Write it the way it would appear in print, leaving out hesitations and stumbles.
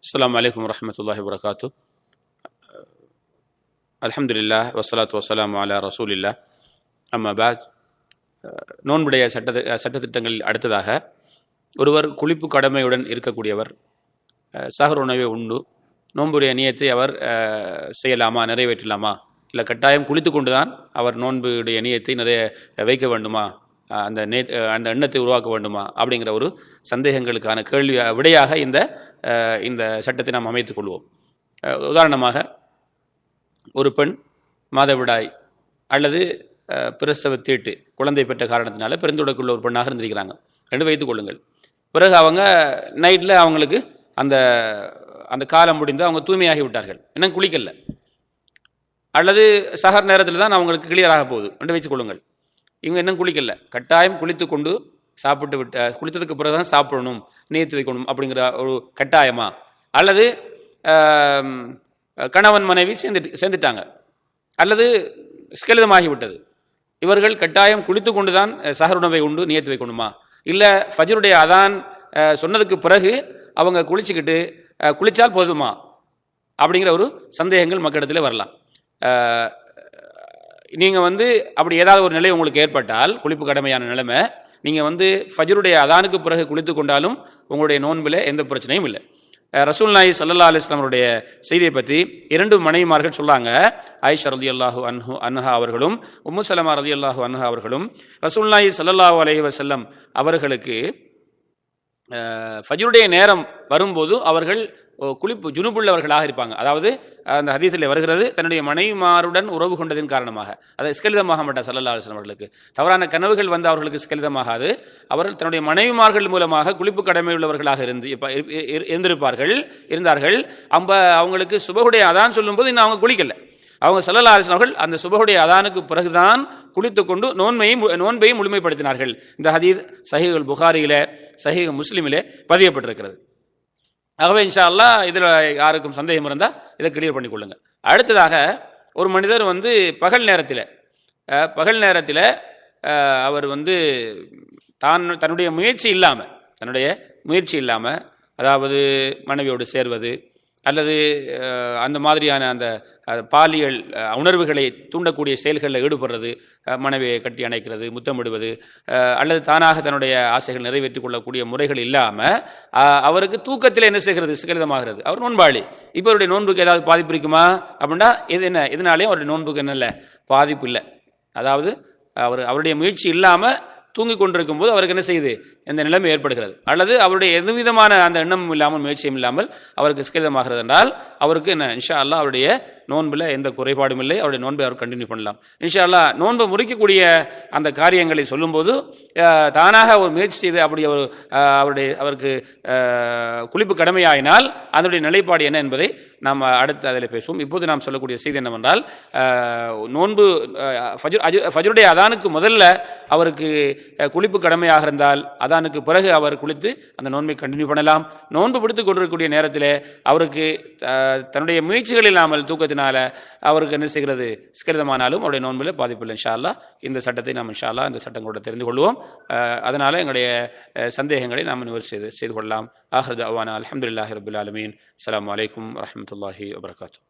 அஸ்ஸலாமு அலைக்கும் வரஹ்மத்துல்லாஹி வபரகாத்துஹ். அல்ஹம்துலில்லாஹ் வஸ்ஸலாத்து வஸ்ஸலாமு அலா ரசூலில்லாஹ். அம்மா பாத். நோன்புடைய சட்டத்திட்டங்களில் அடுத்ததாக, ஒருவர் குளிப்பு கடமையுடன் இருக்கக்கூடியவர் சஹர் உணவை உண்டு நோன்புடைய நியத்தை அவர் செய்யலாமா, நிறைவேற்றலாமா, இல்லை கட்டாயம் குளித்து கொண்டு தான் அவர் நோன்புடைய நியத்தை வைக்க வேண்டுமா, அந்த எண்ணத்தை உருவாக்க வேண்டுமா அப்படிங்கிற ஒரு சந்தேகங்களுக்கான விடையாக இந்த சட்டத்தை நாம் அமைத்துக் கொள்வோம். உதாரணமாக, ஒரு பெண் மாதவிடாய் அல்லது பிரசவ தீட்டு குழந்தை பெற்ற காரணத்தினால பெருந்தொடக்குள்ள ஒரு பெண்ணாக இருந்திருக்கிறாங்க என்று வைத்துக் கொள்ளுங்கள். பிறகு அவங்க நைட்டில் அவங்களுக்கு அந்த காலம் முடிந்து அவங்க தூய்மையாகி விட்டார்கள், இன்னும் குளிக்கல, அல்லது சஹர் நேரத்தில் தான் அவங்களுக்கு கிளியராக போகுது என்று வைத்துக் கொள்ளுங்கள். இவங்க இன்னும் குளிக்கல, கட்டாயம் குளித்து கொண்டு சாப்பிட்டு குளித்ததுக்கு பிறகு தான் சாப்பிடணும், நியத்து வைக்கணும் அப்படிங்கிற ஒரு கட்டாயமா, அல்லது கணவன் மனைவி சேர்ந்துட்டாங்க அல்லது ஸ்கலிதமாகிவிட்டது, இவர்கள் கட்டாயம் குளித்து கொண்டு தான் சஹர் உணவை உண்டு நியத்து வைக்கணுமா, இல்லை ஃபஜ்ருடைய அதான் சொன்னதுக்கு பிறகு அவங்க குளிச்சால் போதுமா அப்படிங்கிற ஒரு சந்தேகங்கள் மக்களிடத்தில் வரலாம். நீங்கள் அப்படி ஏதாவது ஒரு நிலை உங்களுக்கு ஏற்பட்டால், குளிப்பு கடமையான நிலைமை, நீங்கள் ஃபஜ்ருடைய அதானுக்கு பிறகு குளித்து கொண்டாலும் உங்களுடைய நோன்பில் எந்த பிரச்சனையும் இல்லை. ரசூலுல்லாஹி ஸல்லல்லாஹு அலைஹி வஸல்லம் அவருடைய செய்தியை பற்றி 2 மனைவிமார்கள் சொல்றாங்க. ஆயிஷா ரலியல்லாஹு அன்ஹா அவர்களும் உம்மு சலமா ரலியல்லாஹு அன்ஹா அவர்களும் ரசூலுல்லாஹி ஸல்லல்லாஹு அலைஹி வஸல்லம் அவர்களுக்கு ஃபஜ்ருடைய நேரம் வரும்போது அவர்கள் குளிப்பு ஜுனுபுள்ளவர்களாக இருப்பாங்க. அதாவது அந்த ஹதீஸில் வருகிறது, தன்னுடைய மனைவிமாருடன் உறவு கொண்டதின் காரணமாக, அதை ஸ்கலிதமாக மாட்டார் ஸல்லல்லாஹு அலைஹி வஸல்லம் அவர்களுக்கு. தவறான கனவுகள் அவர்களுக்கு ஸ்கலிதமாகாது. அவர்கள் தன்னுடைய மனைவிமார்கள் மூலமாக குளிப்பு கடமை உள்ளவர்களாக இருந்தார்கள். அவங்களுக்கு சுபஹுடைய அதான் சொல்லும்போது இன்னும் அவங்க குளிக்கல. அவங்க ஸல்லல்லாஹு அலைஹி வஸல்லம் அவர்கள் அந்த சுபஹுடைய அதானுக்கு பிறகுதான் குளித்து கொண்டு நோன்பையும் முழுமைப்படுத்தினார்கள். இந்த ஹதீஸ் சஹீஹுல் புகாரியிலே, சஹீஹ் முஸ்லிமிலே பதியப்பட்டிருக்கிறது. ஆகவே இன்ஷா அல்லாஹ் இதில் யாருக்கும் சந்தேகம் இருந்தால் இதை கிளியர் பண்ணி கொள்ளுங்க. அடுத்ததாக, ஒரு மனிதர் பகல் நேரத்தில் அவர் தன்னுடைய முயற்சி இல்லாமல் அதாவது மனைவியோடு சேர்வது அல்லது அந்த மாதிரியான அந்த பாலியல் உணர்வுகளை தூண்டக்கூடிய செயல்களில் ஈடுபடுறது, மனைவியை கட்டி அணைக்கிறது, முத்தமிடுவது, அல்லது தானாக தன்னுடைய ஆசைகள் நிறைவேற்றிக் கொள்ளக்கூடிய முறைகள் இல்லாமல் அவருக்கு தூக்கத்தில் என்ன செய்கிறது, ஸ்கலிதமாகிறது. அவர் நோன்பாளி. இப்போ அவருடைய நோன்புக்கு ஏதாவது பாதிப்பு இருக்குமா அப்படின்னா இதனாலேயும் அவருடைய நோன்புக்கு என்ன இல்லை, பாதிப்பு இல்லை. அதாவது அவருடைய முயற்சி இல்லாமல் தூங்கி கொண்டிருக்கும் போது அவருக்கு என்ன செய்யுது, எந்த நிலைமை ஏற்படுகிறது, அல்லது அவருடைய எதுவிதமான அந்த எண்ணமும் இல்லாமல் முயற்சியும் இல்லாமல் அவருக்கு ஸ்கலிதமாகிறது என்றால் அவருக்கு என்ன, இன்ஷா அல்லாஹ் அவருடைய நோன்பில் எந்த குறைபாடும் இல்லை, அவருடைய நோன்பை அவர் கண்டினியூ பண்ணலாம். இன்ஷா அல்லாஹ் நோன்பை முறிக்கக்கூடிய அந்த காரியங்களை சொல்லும்போது தானாக ஒரு முயற்சி செய்து அப்படி அவருக்கு குளிப்பு கடமையாயினால் அதனுடைய நிலைப்பாடு என்ன என்பதை நாம் அடுத்து அதில் பேசுவோம். இப்போது நாம் சொல்லக்கூடிய செய்தி என்னவென்றால், நோன்பு ஃபஜ்ருடைய அதானுக்கு முதல்ல அவருக்கு குளிப்பு கடமையாக இருந்தால் அதானுக்கு பிறகு அவர் குளித்து அந்த நோன்பை கண்டினியூ பண்ணலாம். நோன்பு பிடித்துக் கொண்டிருக்கக்கூடிய நேரத்தில் அவருக்கு தன்னுடைய முயற்சிகள் இல்லாமல் தூக்கத்தினால அவருக்கு என்ன செய்கிறது, ஸ்கலிதமானாலும் அவருடைய நோன்பில் பாதிப்பில்லை. இன்ஷா அல்லாஹ் இந்த சட்டத்தை நாம் இன்ஷா அல்லாஹ் இந்த சட்டங்களோட தெரிந்து கொள்வோம். அதனால் எங்களுடைய சந்தேகங்களை நாம் நிவர்த்தி செய்து கொள்ளலாம். ஆஹிரு தஅவானா அல்ஹம்துலில்லாஹி ரப்பில் ஆலமீன். அஸ்ஸலாமு அலைக்கும் வரஹ்மத்துல்லாஹி வபரகாத்துஹு.